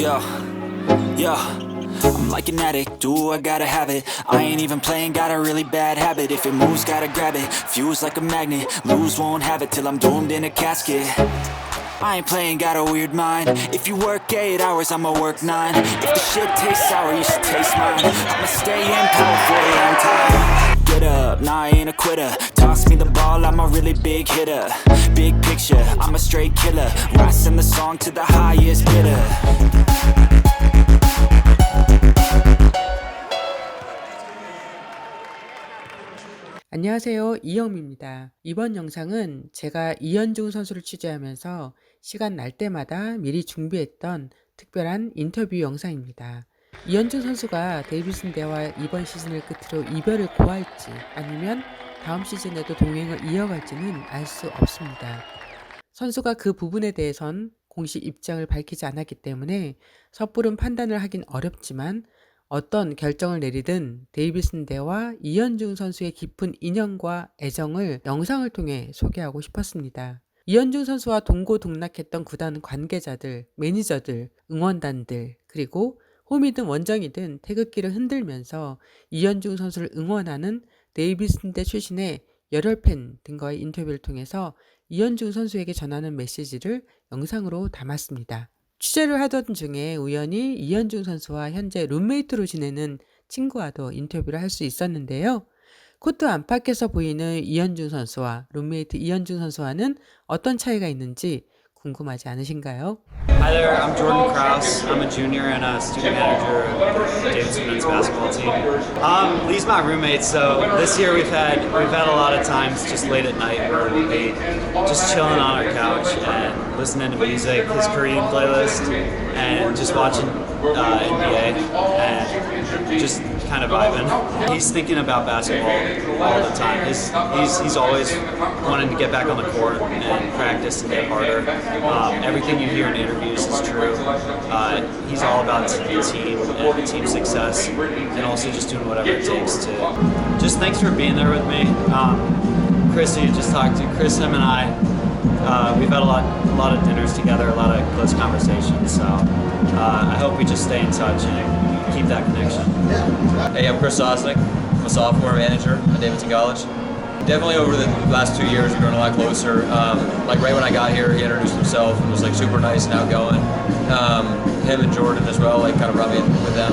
Yo, yo, I'm like an addict, do I gotta have it. I ain't even playing, got a really bad habit. If it moves, gotta grab it, fuse like a magnet. Lose, won't have it till I'm doomed in a casket. I ain't playing, got a weird mind. If you work 8 hours, I'ma work 9. If the shit tastes sour, you should taste mine. I'ma stay in power for a long time. Get up, nah, I ain't a quitter. Toss me the ball, I'm a really big hitter. Big picture, I'm a straight killer. Rising the song to the highest bidder. 안녕하세요, 이영미입니다. 이번 영상은 제가 이현중 선수를 취재하면서 시간 날 때마다 미리 준비했던 특별한 인터뷰 영상입니다. 이현중 선수가 데이비슨대와 이번 시즌을 끝으로 이별을 고할지 아니면 다음 시즌에도 동행을 이어갈지는 알 수 없습니다. 선수가 그 부분에 대해선 공식 입장을 밝히지 않았기 때문에 섣부른 판단을 하긴 어렵지만 어떤 결정을 내리든 데이비슨대와 이현중 선수의 깊은 인연과 애정을 영상을 통해 소개하고 싶었습니다. 이현중 선수와 동고동락했던 구단 관계자들, 매니저들, 응원단들, 그리고 홈이든 원정이든 태극기를 흔들면서 이현중 선수를 응원하는 데이비슨대 출신의 열혈 팬 등과의 인터뷰를 통해서 이현중 선수에게 전하는 메시지를 영상으로 담았습니다. 취재를 하던 중에 우연히 이현중 선수와 현재 룸메이트로 지내는 친구와도 인터뷰를 할 수 있었는데요. 코트 안팎에서 보이는 이현중 선수와 룸메이트 이현중 선수와는 어떤 차이가 있는지 궁금하지 않으신가요? Hi there, I'm Jordan Krause. I'm a junior and a student manager of the Davidson men's basketball team. Lee's my roommate, so this year we've had a lot of times just late at night where we'll be just chilling on our couch and listening to music, his Korean playlist, and just watching Ncaa and just kind of vibing. He's thinking about basketball all the time. He's always wanting to get back on the court and practice and get harder. Everything you hear in interviews is true. He's all about the team and the team success, and also just doing whatever it takes to. Just thanks for being there with me. Chris, you just talked to Chris, him and I. We've had a lot of dinners together, a lot of close conversations. So I hope we just stay in touch and keep that connection. Hey, I'm Chris Sosnick. I'm a sophomore manager at Davidson College. Definitely over the last 2 years, we've grown a lot closer. Like right when I got here, he introduced himself and was like super nice and outgoing. Him and Jordan as well, like kind of rubbing with them.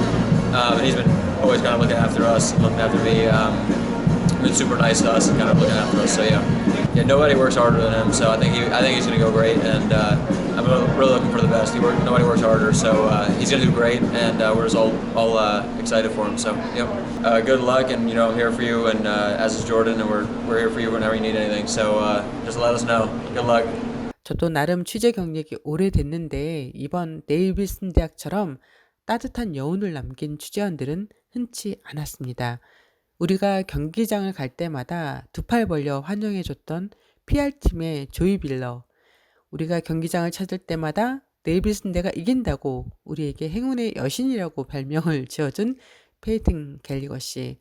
And he's been always kind of looking after us and looking after me. Been super nice to us and kind of looking after us. So yeah, nobody works harder than him. So I think he's gonna go great, and I'm really looking for the best. Nobody works harder, so he's gonna do great, and we're just all excited for him. So good luck, and I'm here for you, and as is Jordan, and we're here for you whenever you need anything. So just let us know. Good luck. 저도 나름 취재 경력이 오래됐는데 이번 데이비슨 대학처럼 따뜻한 여운을 남긴 취재원들은 흔치 않았습니다. 우리가 경기장을 갈 때마다 두 팔 벌려 환영해줬던 PR팀의 조이 빌러, 우리가 경기장을 찾을 때마다 데이비슨대가 이긴다고 우리에게 행운의 여신이라고 별명을 지어준 페이튼 갤리거 씨,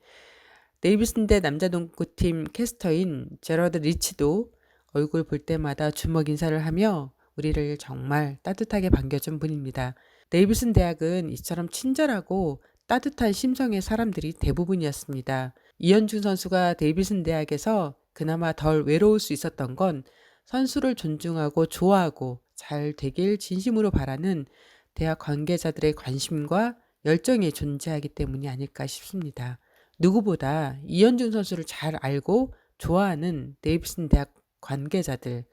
데이비슨대 남자농구팀 캐스터인 제러드 리치도 얼굴 볼 때마다 주먹 인사를 하며 우리를 정말 따뜻하게 반겨준 분입니다. 데이비슨 대학은 이처럼 친절하고 따뜻한 심성의 사람들이 대부분이었습니다. 이현중 선수가 데이비슨 대학에서 그나마 덜 외로울 수 있었던 건 선수를 존중하고 좋아하고 잘 되길 진심으로 바라는 대학 관계자들의 관심과 열정이 존재하기 때문이 아닐까 싶습니다. 누구보다 이현중 선수를 잘 알고 좋아하는 데이비슨 대학 관계자들,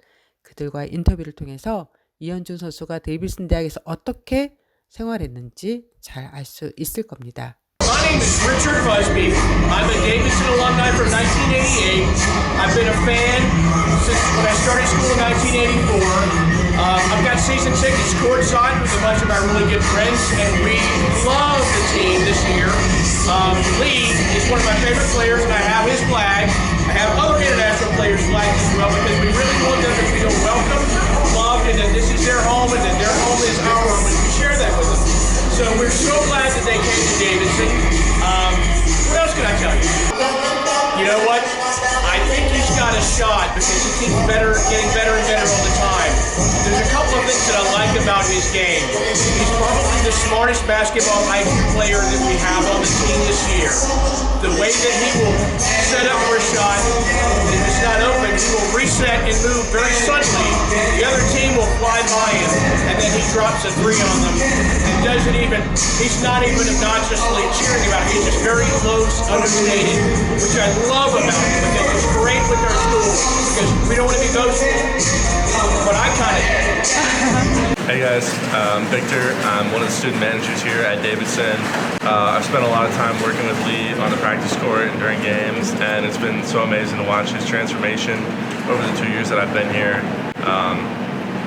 그들과의 인터뷰를 통해서 이현중 선수가 데이비슨 대학에서 어떻게 생활했는지 잘 알 수 있을 겁니다. My name is Richard Busby. I'm a Davidson alumni from 1988. I've been a fan since when I started school in 1984. I've got season tickets courtside with a bunch of my really good friends, and we love the team this year. Lee is one of my favorite players, and I have his flag. I have other international players' flags as well, because we really want them to feel welcome, loved, and that this is their home, and that their home is our home, and we share that with them. So we're so glad that they came to Davidson. What else can I tell you? You know what? I think he's got a shot shot because he keeps getting better and better all the time. There's a couple of things that I like about his game. He's probably the smartest basketball IQ player that we have on the team this year. The way that he will set up for a shot, and if it's not open, he will reset and move very suddenly. The other team will fly by him, and then he drops a three on them. And he's not even obnoxiously cheering about it. He's just very close, understated, which I love about him, because it's great with our school, because we don't want to be boastful, but I kind of am. Hey guys, I'm Victor. I'm one of the student managers here at Davidson. I've spent a lot of time working with Lee on the practice court and during games, and it's been so amazing to watch his transformation over the 2 years that I've been here.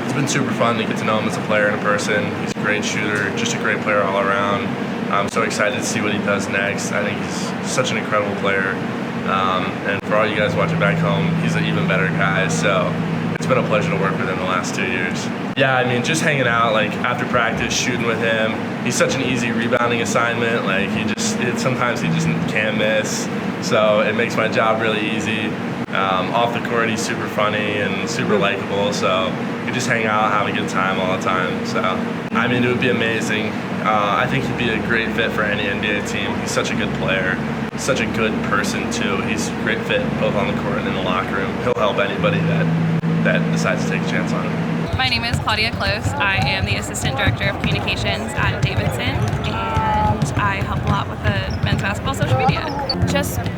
It's been super fun to get to know him as a player and a person. He's a great shooter, just a great player all around. I'm so excited to see what he does next. I think he's such an incredible player. And for all you guys watching back home, he's an even better guy. So it's been a pleasure to work with him the last 2 years. Yeah, I mean, just hanging out, like after practice, shooting with him. He's such an easy rebounding assignment. Like sometimes he just can't miss. So it makes my job really easy. Off the court, he's super funny and super likable. So we just hang out, have a good time all the time. So I mean, it would be amazing. I think he'd be a great fit for any NBA team. He's such a good player, such a good person too. He's a great fit both on the court and in the locker room. He'll help anybody that decides to take a chance on him. My name is Claudia Close. I am the Assistant Director of Communications at Davidson, and I help a lot with the men's basketball social media.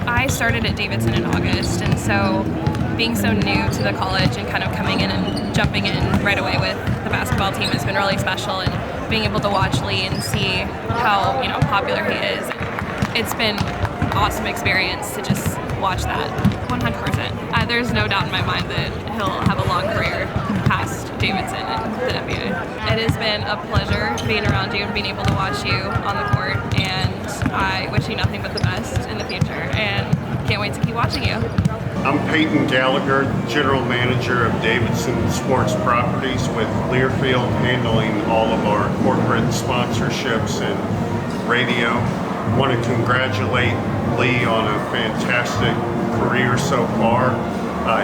I started at Davidson in August, and so being so new to the college and kind of coming in and jumping in right away with the basketball team has been really special, and being able to watch Lee and see how popular he is. It's been an awesome experience to just watch that. 100%. There's no doubt in my mind that he'll have a long career past Davidson and the NBA. It has been a pleasure being around you and being able to watch you on the court, and I wish you nothing but the best in the future and can't wait to keep watching you. I'm Peyton Gallagher, General Manager of Davidson Sports Properties with Learfield, handling all of our corporate sponsorships and radio. I want to congratulate Lee on a fantastic career so far.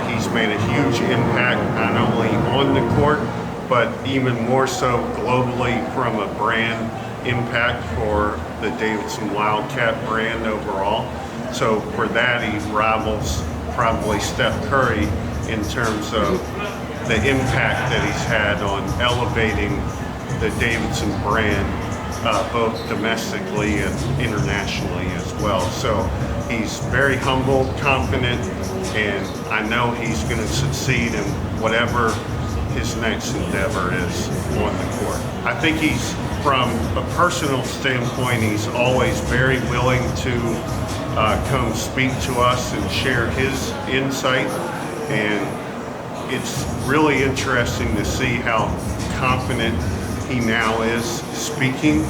He's made a huge impact not only on the court, but even more so globally from a brand impact for the Davidson Wildcat brand overall. So for that, he rivals probably Steph Curry in terms of the impact that he's had on elevating the Davidson brand, both domestically and internationally as well. So he's very humble, confident, and I know he's going to succeed in whatever his next endeavor is on the court. I think he's, from a personal standpoint, he's always very willing to come speak to us and share his insight, and it's really interesting to see how confident he now is speaking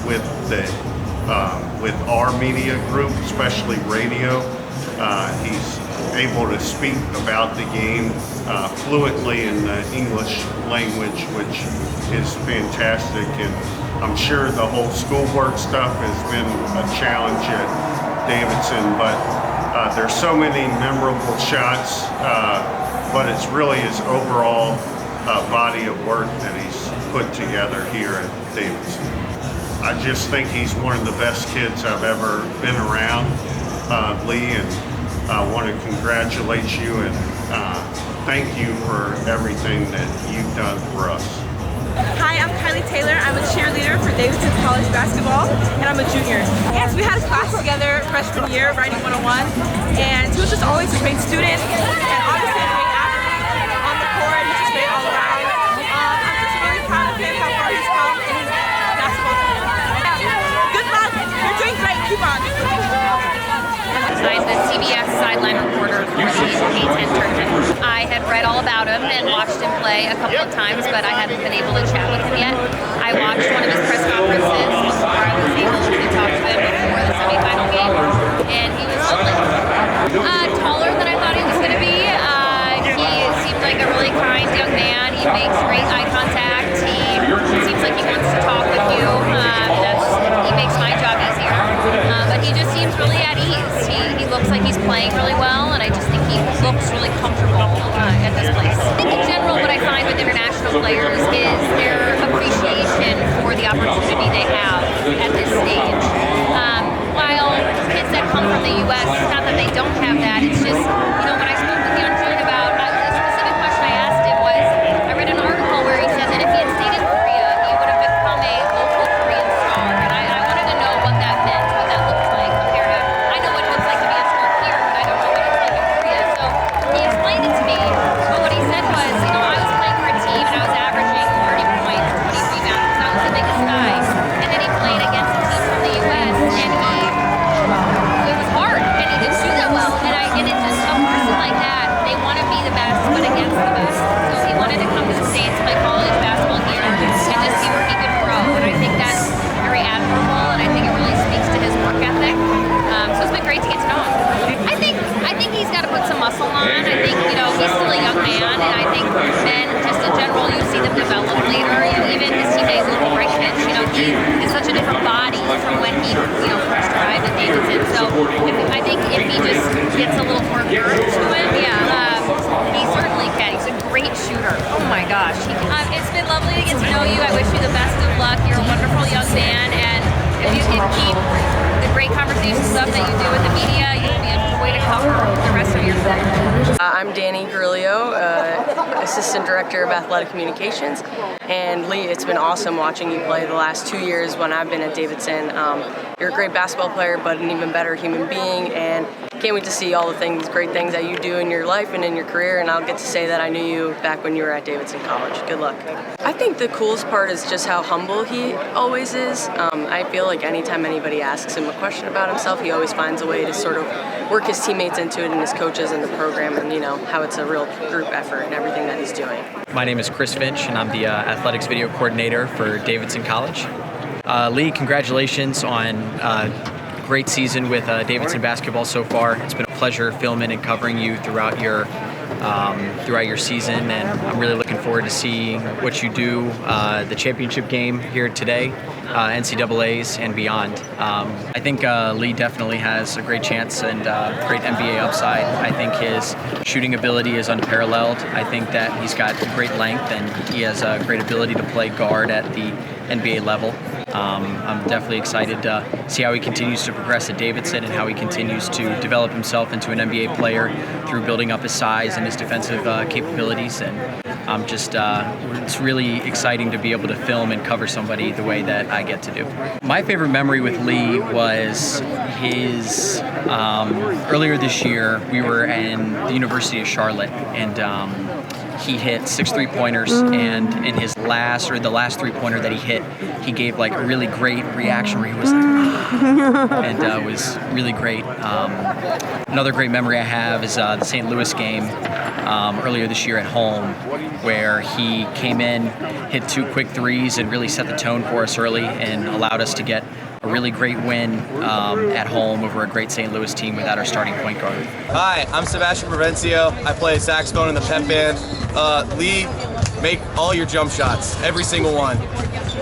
with our media group, especially radio. He's able to speak about the game fluently in the English language, which is fantastic. And I'm sure the whole schoolwork stuff has been a challenge at Davidson, but there's so many memorable shots, but it's really his overall body of work that he's put together here at Davidson. I just think he's one of the best kids I've ever been around, Lee, and I want to congratulate you and thank you for everything that you've done for us. Hi, I'm Kylie Taylor. I'm a cheerleader for Davidson College basketball, and I'm a junior. Yes, we had a class together freshman year, Writing 101, and he was just always a great student, and obviously a great athlete on the court. He's just great all around. I'm just really proud of him, how far he's come in his basketball career. Good luck. You're doing great. Keep on. I'm the CBS sideline reporter for the A10 tournament. I had read all about him and watched him play a couple of times, but I hadn't been able to chat with him yet. I watched one of his press conferences before I was able to talk to him before the semifinal game, and he was lovely. Taller than I thought he was going to be. He seemed like a really kind young man. He makes great eye contact. He seems like he wants to talk with you. He makes my job easier. But he just seems really at ease. He looks like he's playing really well, and I just think he looks players is their appreciation for the opportunity they have at this stage. While kids that come from the U.S., it's not that they don't have that, it's just, you know, when I spoke with I현중 about, the specific question I asked him was, I read an article where he said that if he had stayed in Korea, he would have become a local Korean star, and I wanted to know what that meant, what that looked like compared to, I know what it looks like to be a star here, but I don't know what it's like in Korea, so he explained it to me, but what he said was, you know, I was playing for a team and I was averaging 30 points, 20 rebounds, I was the biggest guy, and then he played against a team from the U.S., and it was hard, and he didn't do that well, and it's just a person like that, they want to be the best, but against the best, so he wanted to come to the States, play college basketball here, and just see where he could grow, and I think that's very admirable, and I think it really speaks to his work ethic, so it's been great to get to know him. I think he's got to put some muscle on. I think, you know, he's still a young man, and I think men, just in general, you see them develop later. You know, even his teammate, Greg Finch, you know, he is such a different body from when he, you know, first arrived at Davidson. So I think if he just gets a little more girth to him, he certainly can. He's a great shooter. Oh my gosh. It's been lovely to get to know you. I wish you the best of luck. You're a wonderful young man, and if you can keep the great conversation stuff that you do with the media, you'll be a way to cover the rest of your career. I'm Danny Grillo, Assistant Director of Athletic Communications. And Lee, it's been awesome watching you play the last 2 years when I've been at Davidson. You're a great basketball player, but an even better human being, and can't wait to see all the great things that you do in your life and in your career, and I'll get to say that I knew you back when you were at Davidson College. Good luck. I think the coolest part is just how humble he always is. I feel like anytime anybody asks him a question about himself, he always finds a way to sort of work his teammates into it and his coaches and the program, and, you know, how it's a real group effort and everything that he's doing. My name is Chris Finch, and I'm the athletics video coordinator for Davidson College. Lee, congratulations on a great season with Davidson basketball so far. It's been a pleasure filming and covering you throughout your season, and I'm really looking forward to seeing what you do the championship game here today, NCAAs and beyond. I think Lee definitely has a great chance and great NBA upside. I think his shooting ability is unparalleled. I think that he's got great length and he has a great ability to play guard at the NBA level. I'm definitely excited to see how he continues to progress at Davidson and how he continues to develop himself into an NBA player through building up his size and his defensive capabilities. And I'm just, it's really exciting to be able to film and cover somebody the way that I get to do. My favorite memory with Lee was his, earlier this year, we were in the University of Charlotte, and he hit 6 3-pointers, and in his last 3-pointer that he hit, he gave like a really great reaction where he was like, and it was really great. Another great memory I have is the St. Louis game earlier this year at home, where he came in, hit 2 quick threes, and really set the tone for us early and allowed us to get a really great win at home over a great St. Louis team without our starting point guard. Hi, I'm Sebastian Provencio. I play saxophone in the pep band. Lee, make all your jump shots, every single one.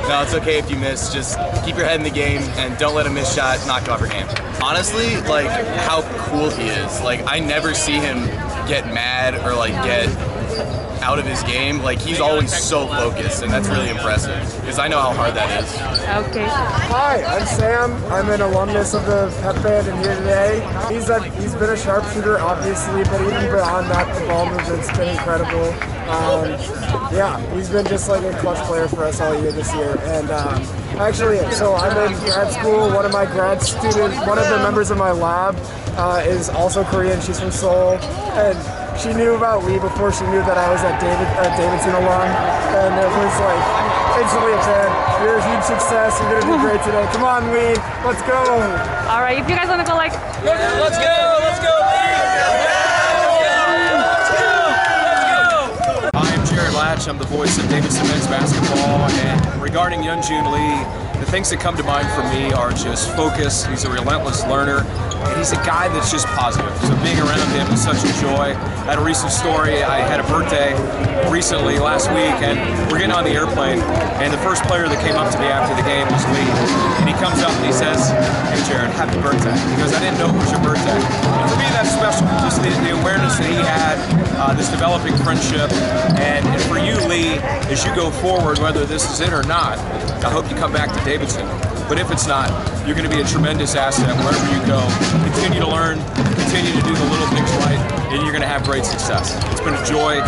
No, it's okay if you miss. Just keep your head in the game and don't let a missed shot knock off your game. Honestly, like, how cool he is. Like, I never see him get mad or like get out of his game. Like, he's always so focused, and that's really impressive because I know how hard that is. Okay. Hi, I'm Sam. I'm an alumnus of the pep band and here today. He's been a sharpshooter, obviously, but even beyond that, the ball movement's been incredible. Yeah, he's been just like a clutch player for us all year this year. And actually, so I'm in grad school. One of my grad students, one of the members of my lab is also Korean. She's from Seoul, and she knew about Lee before she knew that I was at Davidson alum, and it was like instantly a fan. You're a huge success. You're gonna do great today. Come on, Lee. Let's go. All right, if you guys want to go like, let's go, Lee. Hi, I'm Jared Latch. I'm the voice of Davidson men's basketball, and regarding I현중 Lee, the things that come to mind for me are just focus. He's a relentless learner, and he's a guy that's just positive. So being around him is such a joy. I had a recent story. I had a birthday recently, last week, and we're getting on the airplane, and the first player that came up to me after the game was Lee. And he comes up and he says, "Hey, Jared, happy birthday." He goes, "I didn't know it was your birthday." And for me, that's special. Just the awareness that he had, this developing friendship, and for you, Lee, as you go forward, whether this is it or not, I hope you come back to Davidson. But if it's not, you're going to be a tremendous asset wherever you go. Continue to learn, continue to do the little things right, and you're going to have great success. It's been a joy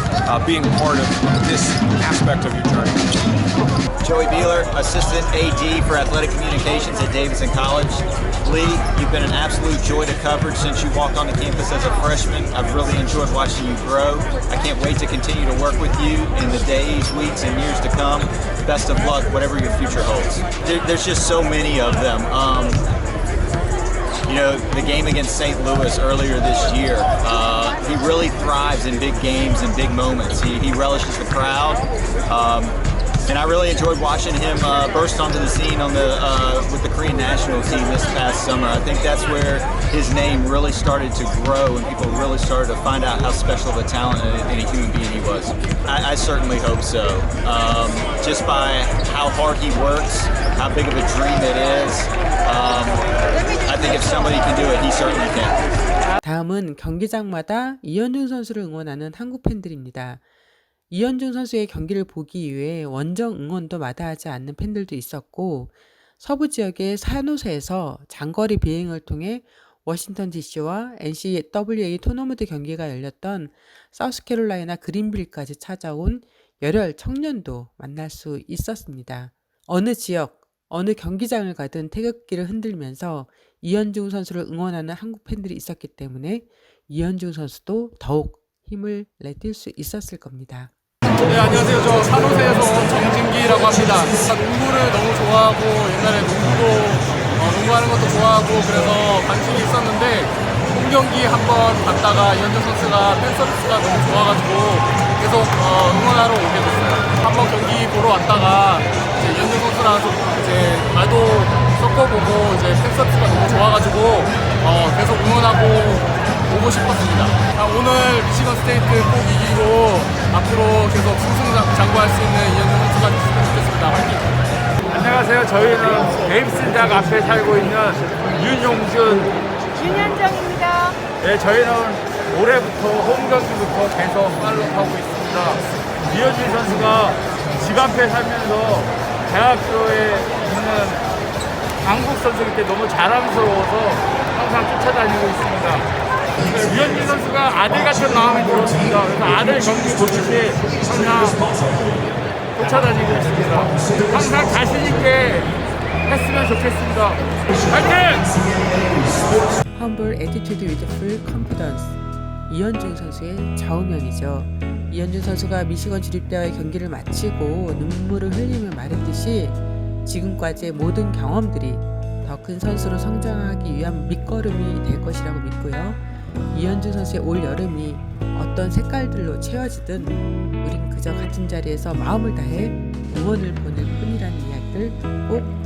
being part of this aspect of your journey. Joey Beeler, Assistant AD for Athletic Communications at Davidson College. Lee, you've been an absolute joy to coverage since you walked onto campus as a freshman. I've really enjoyed watching you grow. I can't wait to continue to work with you in the days, weeks, and years to come. Best of luck, whatever your future holds. There's just so many of them. You know, the game against St. Louis earlier this year, he really thrives in big games and big moments. He relishes the crowd. And I really enjoyed watching him burst onto the scene on with the Korean national team this past summer. I think that's where his name really started to grow and people really started to find out how special of a talent and a human being he was. I certainly hope so. Just by how hard he works, how big of a dream it is, I think if somebody can do it, he certainly can. 다음은 경기장마다 이현중 선수를 응원하는 한국 팬들입니다. 이현중 선수의 경기를 보기 위해 원정 응원도 마다하지 않는 팬들도 있었고, 서부 지역의 산호세에서 장거리 비행을 통해 워싱턴 DC와 NCAA 토너먼트 경기가 열렸던 사우스캐롤라이나 그린빌까지 찾아온 열혈 청년도 만날 수 있었습니다. 어느 지역, 어느 경기장을 가든 태극기를 흔들면서 이현중 선수를 응원하는 한국 팬들이 있었기 때문에 이현중 선수도 더욱 힘을 내뛸 수 있었을 겁니다. 네, 안녕하세요. 저 산호세에서 정진기라고 합니다. 농구를 너무 좋아하고 옛날에 농구하는 것도 좋아하고 그래서 관심이 있었는데 홈경기 한번 갔다가 이현중 선수가 팬서비스가 너무 좋아가지고 계속 응원하러 오게 됐어요. 한번 경기 보러 왔다가 이제 이현중 선수랑 좀 이제 말도 섞어보고 이제 팬서비스가 너무 좋아가지고 계속 응원하고 보고 싶었습니다. 오늘 미시건 스테이트 꼭 이기고 앞으로 계속 승승장구할 수 있는 이현중 선수가 됐으면 좋겠습니다. 화이팅! 안녕하세요. 저희는 데이비슨대학 앞에 살고 있는 윤현정입니다. 네, 저희는 올해부터 홈경기부터 계속 팔로우하고 있습니다. 이현중 선수가 집 앞에 살면서 대학교에 있는 한국 선수일 때 너무 자랑스러워서 항상 쫓아다니고 있습니다. 이현중 선수가 아들 같은 마음이 들었습니다. 그래서 아들 경기 보듯이 항상 쫓아다니고 있습니다. 항상 자신 있게 했으면 좋겠습니다. 화이팅! Humble attitude with full confidence. 이현중 선수의 좌우명이죠. 이현중 선수가 미시건 주립대와의 경기를 마치고 눈물을 흘리며 말했듯이 지금까지의 모든 경험들이 더 큰 선수로 성장하기 위한 밑거름이 될 것이라고 믿고요. 이현중 선수의 올 여름이 어떤 색깔들로 채워지든 우린 그저 같은 자리에서 마음을 다해 응원을 보낼 뿐이라는 이야기를 꼭